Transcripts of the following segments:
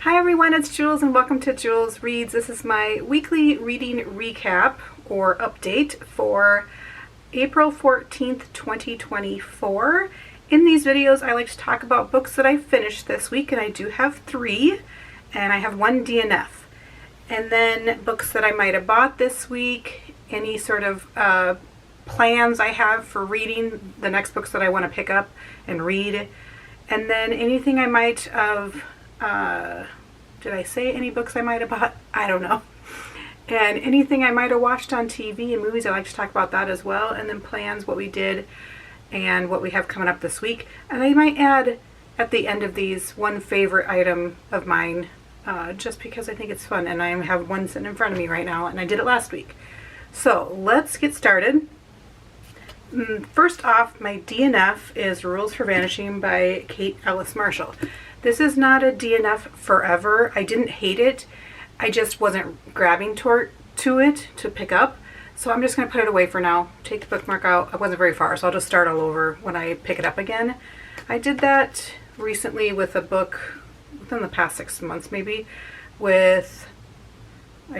Hi everyone, it's Jules and welcome to Jules Reads. This is my weekly reading recap or update for April 14th, 2024. In these videos, I like to talk about books that I finished this week, and I do have 3, and I have 1 DNF. And then books that I might have bought this week, any sort of plans I have for reading the next books that I want to pick up and read, and then anything I might have did I say any books I might have bought? I don't know. And anything I might have watched on TV and movies, I like to talk about that as well. And then plans, what we did, and what we have coming up this week. And I might add at the end of these one favorite item of mine, just because I think it's fun. And I have one sitting in front of me right now, and I did it last week. So let's get started. First off, my DNF is Rules for Vanishing by Kate Ellis Marshall. This is not a DNF forever. I didn't hate it. I just wasn't grabbing to it to pick up. So I'm just going to put it away for now. Take the bookmark out. I wasn't very far, so I'll just start all over when I pick it up again. I did that recently with a book within the past 6 months maybe. I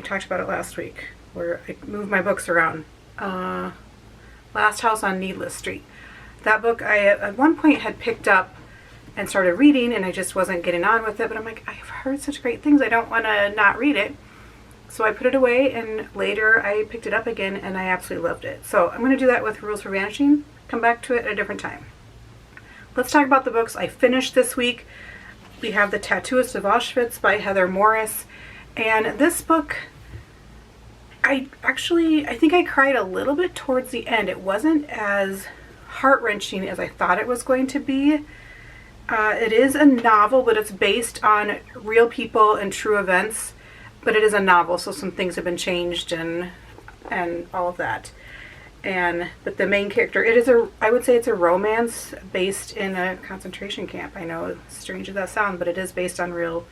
talked about it last week, where I moved my books around. Last House on Needless Street. That book I at one point had picked up and started reading, and I just wasn't getting on with it, but I'm like, I've heard such great things, I don't want to not read it. So I put it away, and later I picked it up again, and I absolutely loved it. So I'm going to do that with Rules for Vanishing, come back to it at a different time. Let's talk about the books I finished this week. We have The Tattooist of Auschwitz by Heather Morris, and this book, I think I cried a little bit towards the end. It wasn't as heart-wrenching as I thought it was going to be. It is a novel, but it's based on real people and true events. But it is a novel, so some things have been changed and all of that. But the main character, I would say it's a romance based in a concentration camp. I know, strange as that sounds, but it is based on real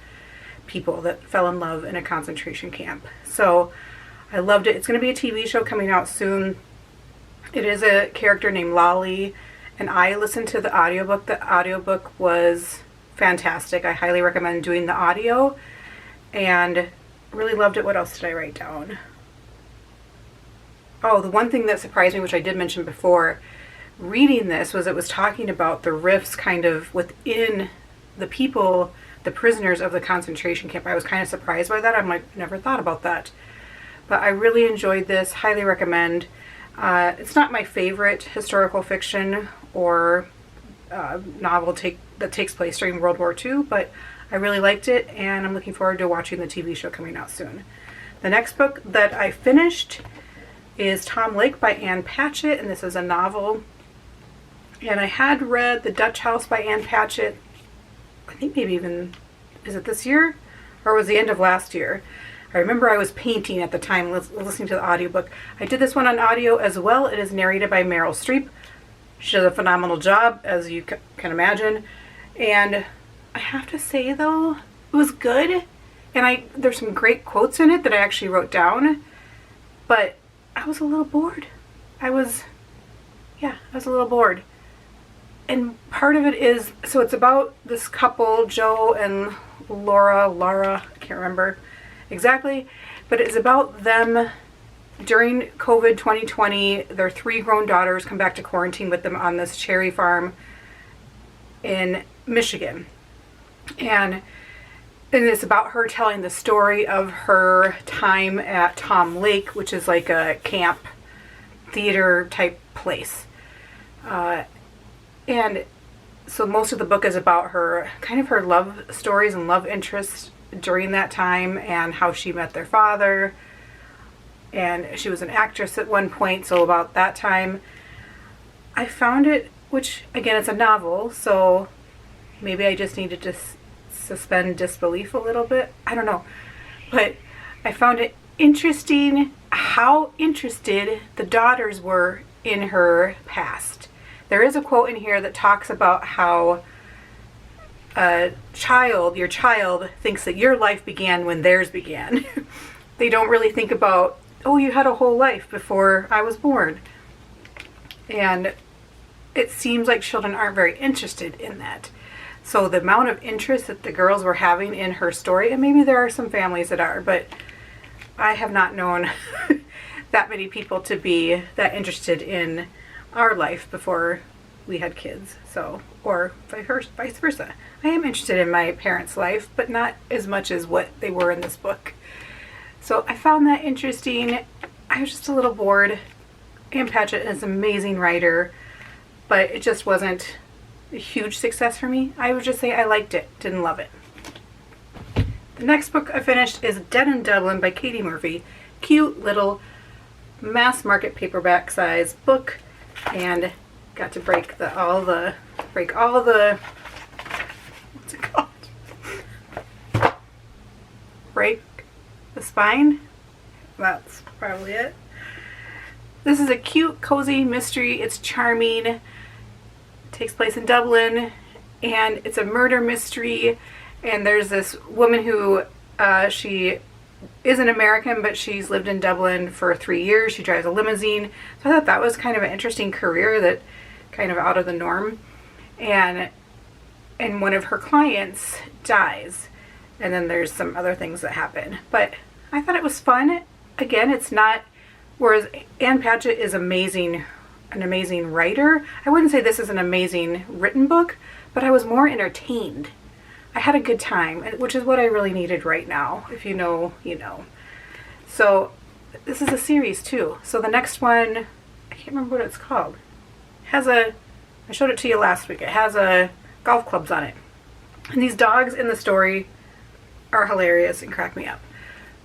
people that fell in love in a concentration camp. So I loved it. It's going to be a TV show coming out soon. It is a character named Lolly. And I listened to the audiobook. The audiobook was fantastic. I highly recommend doing the audio. And really loved it. What else did I write down? Oh, the one thing that surprised me, which I did mention before, reading this, was it was talking about the rifts kind of within the people, the prisoners of the concentration camp. I was kind of surprised by that. I'm like, never thought about that. But I really enjoyed this. Highly recommend. It's not my favorite historical fiction or novel that takes place during World War II, but I really liked it, and I'm looking forward to watching the TV show coming out soon. The next book that I finished is Tom Lake by Ann Patchett, and this is a novel. And I had read The Dutch House by Ann Patchett, I think maybe even, is it this year? Or was the end of last year? I remember I was painting at the time listening to the audiobook. I did this one on audio as well. It is narrated by Meryl Streep. She does a phenomenal job, as you can imagine. And I have to say, though, it was good. And there's some great quotes in it that I actually wrote down. But I was a little bored. I was a little bored. And part of it is, so it's about this couple, Joe and Laura, I can't remember exactly, but it's about them during COVID 2020. Their 3 grown daughters come back to quarantine with them on this cherry farm in Michigan. And it's about her telling the story of her time at Tom Lake, which is like a camp theater type place. And so most of the book is about her love stories and love interests during that time, and how she met their father. And she was an actress at one point, so about that time. I found it, which again, it's a novel, so maybe I just needed to suspend disbelief a little bit. I don't know. But I found it interesting how interested the daughters were in her past. There is a quote in here that talks about how your child thinks that your life began when theirs began. They don't really think about, oh, you had a whole life before I was born. And it seems like children aren't very interested in that. So the amount of interest that the girls were having in her story, and maybe there are some families that are, but I have not known that many people to be that interested in our life before we had kids. So, or vice versa. I am interested in my parents' life, but not as much as what they were in this book. So I found that interesting. I was just a little bored. Ann Patchett is an amazing writer, but it just wasn't a huge success for me. I would just say I liked it, didn't love it. The next book I finished is Dead in Dublin by Katie Murphy. Cute little mass market paperback size book, and got to break all the what's it called? Break the spine? That's probably it. This is a cute, cozy mystery. It's charming. It takes place in Dublin, and it's a murder mystery. And there's this woman who, she is an American, but she's lived in Dublin for 3 years. She drives a limousine. So I thought that was kind of an interesting career, that kind of out of the norm. And one of her clients dies. And then there's some other things that happen. But I thought it was fun. Again, it's not, whereas Ann Patchett is an amazing writer, I wouldn't say this is an amazing written book, but I was more entertained. I had a good time, which is what I really needed right now. If you know, you know. So this is a series too. So the next one, I can't remember what it's called. I showed it to you last week. It has golf clubs on it. And these dogs in the story are hilarious and crack me up.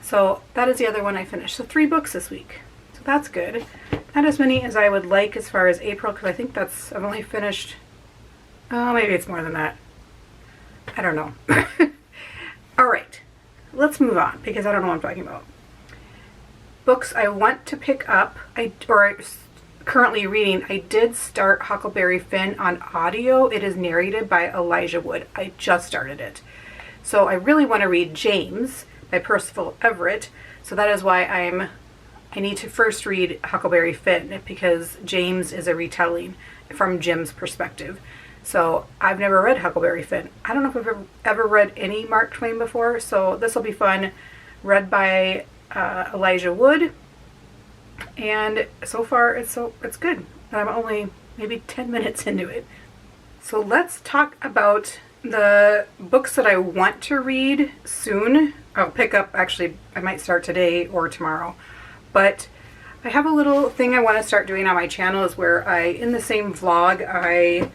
So that is the other one I finished. So 3 books this week. So that's good. Not as many as I would like as far as April, because I think I've only finished, maybe it's more than that. I don't know. All right, let's move on, because I don't know what I'm talking about. Books I want to pick up, currently reading. I did start Huckleberry Finn on audio. It is narrated by Elijah Wood. I just started it. So I really want to read James by Percival Everett. So that is why I need to first read Huckleberry Finn, because James is a retelling from Jim's perspective. So I've never read Huckleberry Finn. I don't know if I've ever read any Mark Twain before, so this will be fun. Read by Elijah Wood, and so far it's good. And I'm only maybe 10 minutes into it. So let's talk about the books that I want to read soon. I'll pick up, actually, I might start today or tomorrow. But I have a little thing I want to start doing on my channel, is where in the same vlog, I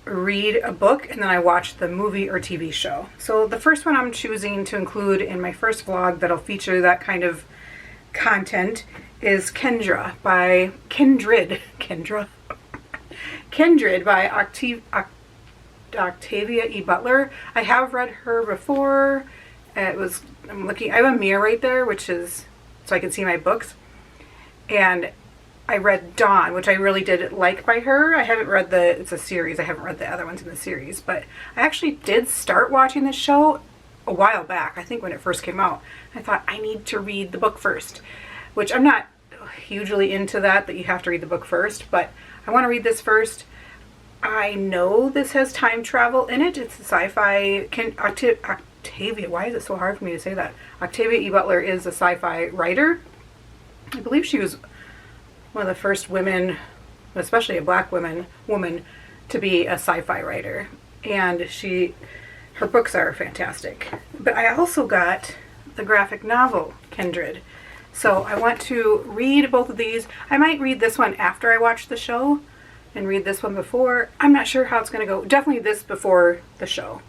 read a book and then I watch the movie or TV show. So the first one I'm choosing to include in my first vlog that'll feature that kind of content is Kindred by Octavia E. Butler. I have read her before. I have a mirror right there, which is so I can see my books. And I read Dawn, which I really did like by her. I haven't read it's a series. I haven't read the other ones in the series, but I actually did start watching the show a while back. I think when it first came out, I thought I need to read the book first, which I'm not hugely into that you have to read the book first, but I want to read this first. I know this has time travel in it. It's a sci-fi. Octavia, why is it so hard for me to say that? Octavia E. Butler is a sci-fi writer. I believe she was one of the first women, especially a black woman, to be a sci-fi writer. And her books are fantastic. But I also got the graphic novel, Kindred. So I want to read both of these. I might read this one after I watch the show and read this one before. I'm not sure how it's going to go. Definitely this before the show.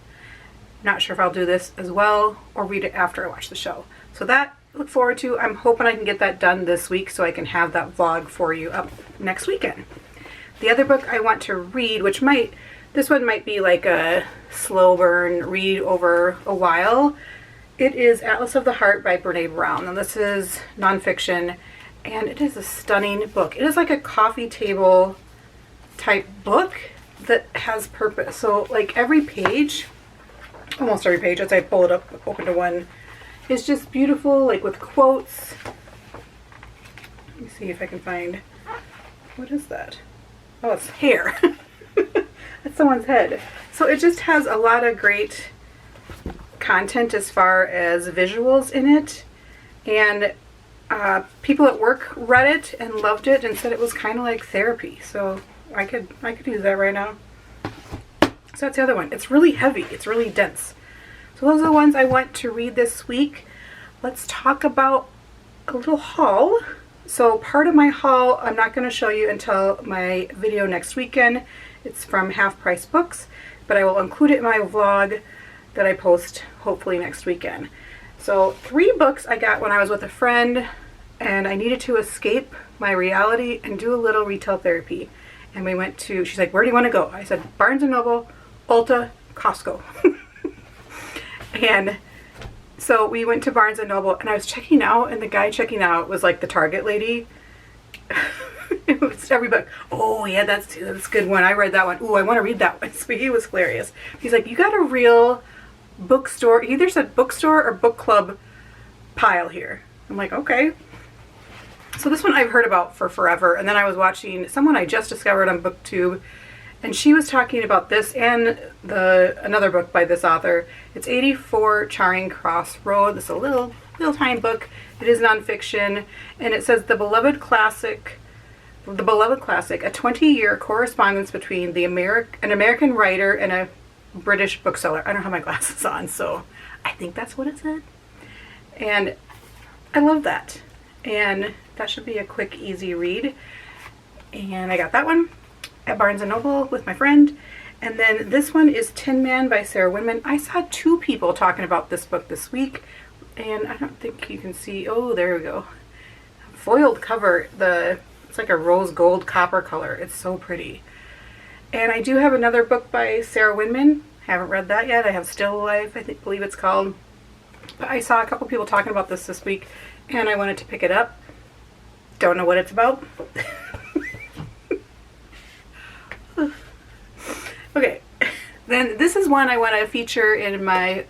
Not sure if I'll do this as well or read it after I watch the show. So that I look forward to. I'm hoping I can get that done this week so I can have that vlog for you up next weekend. The other book I want to read, this one might be like a slow burn read over a while. It is Atlas of the Heart by Brene Brown. And this is nonfiction, and it is a stunning book. It is like a coffee table type book that has purpose. So like every page, almost every page, as I pull it up, open to one, is just beautiful, like with quotes. Let me see if I can find, what is that? Oh, it's hair. That's someone's head. So it just has a lot of great content as far as visuals in it. And people at work read it and loved it and said it was kind of like therapy. So I could use that right now. So that's the other one. It's really heavy. It's really dense. So those are the ones I want to read this week. Let's talk about a little haul. So part of my haul I'm not going to show you until my video next weekend. It's from Half Price Books, but I will include it in my vlog that I post hopefully next weekend. So 3 books I got when I was with a friend and I needed to escape my reality and do a little retail therapy. And we went to, she's like, where do you want to go? I said, Barnes & Noble, Ulta, Costco. And so we went to Barnes & Noble and I was checking out and the guy checking out was like the Target lady. It was every book. Oh yeah, that's a good one. I read that one. Ooh, I want to read that one. So he was hilarious. He's like, you got a real bookstore. He either said bookstore or book club pile here. I'm like, okay. So this one I've heard about for forever. And then I was watching someone I just discovered on BookTube. And she was talking about this and another book by this author. It's 84 Charing Cross Road. This is a little tiny book. It is nonfiction. And it says The Beloved Classic, a 20-year correspondence between an American writer and a British bookseller. I don't have my glasses on, so I think that's what it said. And I love that. And that should be a quick, easy read. And I got that one at Barnes & Noble with my friend. And then this one is Tin Man by Sarah Winman. I saw 2 people talking about this book this week, and I don't think you can see. Oh, there we go. Foiled cover. It's like a rose gold copper color. It's so pretty. And I do have another book by Sarah Winman. Haven't read that yet. I have Still Alive, believe it's called. But I saw a couple people talking about this week, and I wanted to pick it up. Don't know what it's about. Okay, then this is one I want to feature in my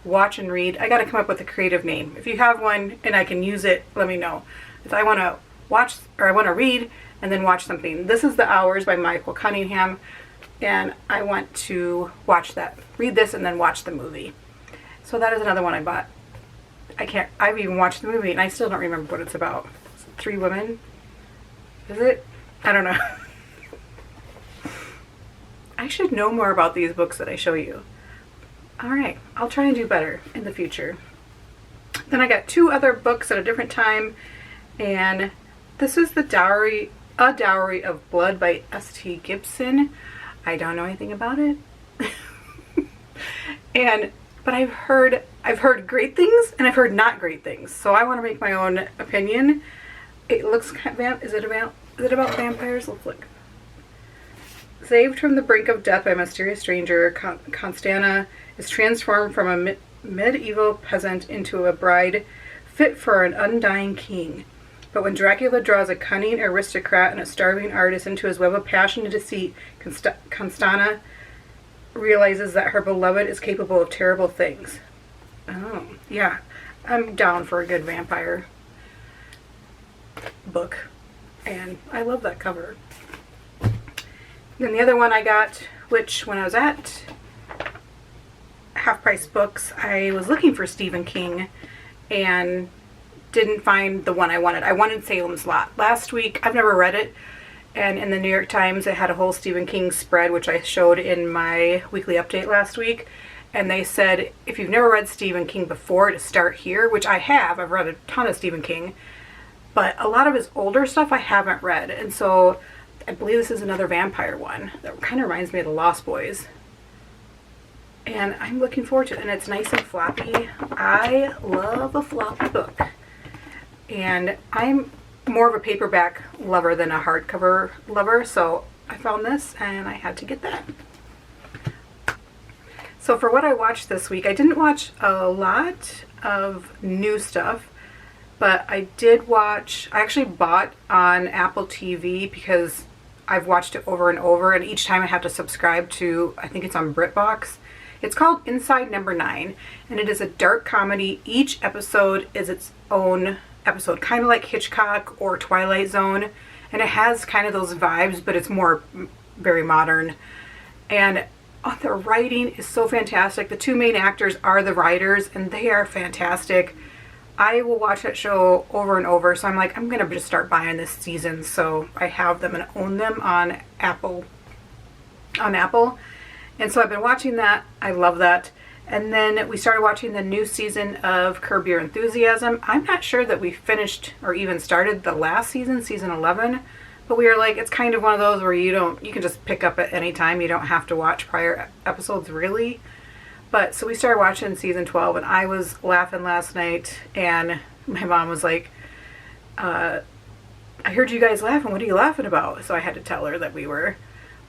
watch and read. I got to come up with a creative name. If you have one and I can use it, let me know. If I want to watch, or I want to read and then watch something. This is The Hours by Michael Cunningham, and I want to watch that. Read this and then watch the movie. So that is another one I bought. I've even watched the movie and I still don't remember what it's about. Is it 3 women? Is it? I don't know. I should know more about these books that I show you. Alright, I'll try and do better in the future. Then I got 2 other books at a different time, and this is A Dowry of Blood by S.T. Gibson. I don't know anything about it. But I've heard great things and I've heard not great things. So I want to make my own opinion. It looks kind of, is it about vampires? Let's look. Saved from the brink of death by a mysterious stranger, Constana is transformed from a medieval peasant into a bride fit for an undying king. But when Dracula draws a cunning aristocrat and a starving artist into his web of passion and deceit, Constana realizes that her beloved is capable of terrible things. Oh, yeah. I'm down for a good vampire book. And I love that cover. Then the other one I got, which when I was at Half Price Books, I was looking for Stephen King and didn't find the one I wanted. I wanted Salem's Lot. Last week, I've never read it, and in the New York Times it had a whole Stephen King spread, which I showed in my weekly update last week, and they said if you've never read Stephen King before, to start here, which I have. I've read a ton of Stephen King, but a lot of his older stuff I haven't read, and so I believe this is another vampire one that kind of reminds me of The Lost Boys. And I'm looking forward to it. And it's nice and floppy. I love a floppy book. And I'm more of a paperback lover than a hardcover lover. So I found this and I had to get that. So for what I watched this week, I didn't watch a lot of new stuff. But I did watch, I actually bought on Apple TV because I've watched it over and over, and each time I have to subscribe to, I think it's on BritBox. It's called Inside Number 9, and it is a dark comedy. Each episode is its own episode, kind of like Hitchcock or Twilight Zone, and it has kind of those vibes, but it's more very modern. And the writing is so fantastic. The two main actors are the writers, and they are fantastic. I will watch that show over and over, so I'm like, I'm going to just start buying this season so I have them and own them on Apple. And so I've been watching that. I love that. And then we started watching the new season of Curb Your Enthusiasm. I'm not sure that we finished or even started the last season, season 11, but we were like, it's kind of one of those where you can just pick up at any time. You don't have to watch prior episodes really. But so we started watching season 12, and I was laughing last night, and my mom was like, I heard you guys laughing. What are you laughing about? So I had to tell her that we were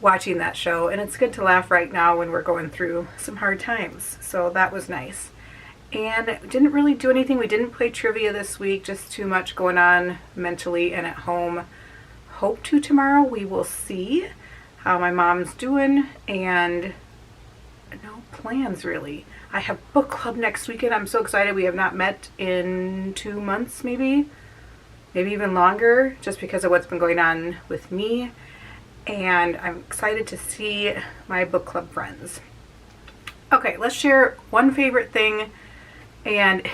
watching that show, and it's good to laugh right now when we're going through some hard times. So that was nice. And didn't really do anything. We didn't play trivia this week, just too much going on mentally and at home. Hope to tomorrow. We will see how my mom's doing, and no plans really. I have book club next weekend. I'm so excited. We have not met in 2 months, maybe even longer, just because of what's been going on with me. And I'm excited to see my book club friends. Okay, let's share one favorite thing, and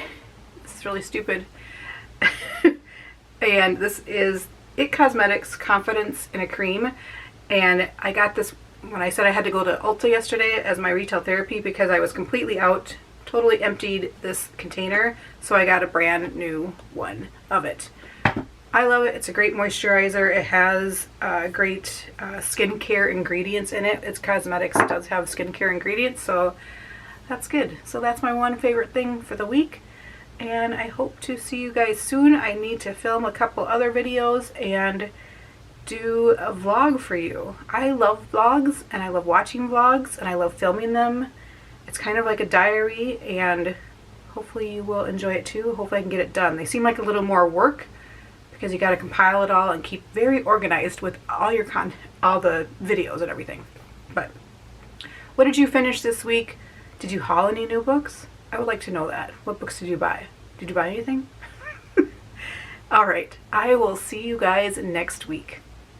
this is really stupid. And this is IT Cosmetics Confidence in a Cream. And I got this when I said I had to go to Ulta yesterday as my retail therapy because I was completely out, totally emptied this container. So I got a brand new one of it. I love it. It's a great moisturizer. It has great skincare ingredients in it. IT Cosmetics does have skincare ingredients, so that's good. So that's my one favorite thing for the week. And I hope to see you guys soon. I need to film a couple other videos and do a vlog for you. I love vlogs, and I love watching vlogs, and I love filming them. It's kind of like a diary, and hopefully you will enjoy it too. Hopefully I can get it done. They seem like a little more work because you got to compile it all and keep very organized with all your all the videos and everything. But what did you finish this week? Did you haul any new books? I would like to know that. What books did you buy? Did you buy anything? All right. I will see you guys next week.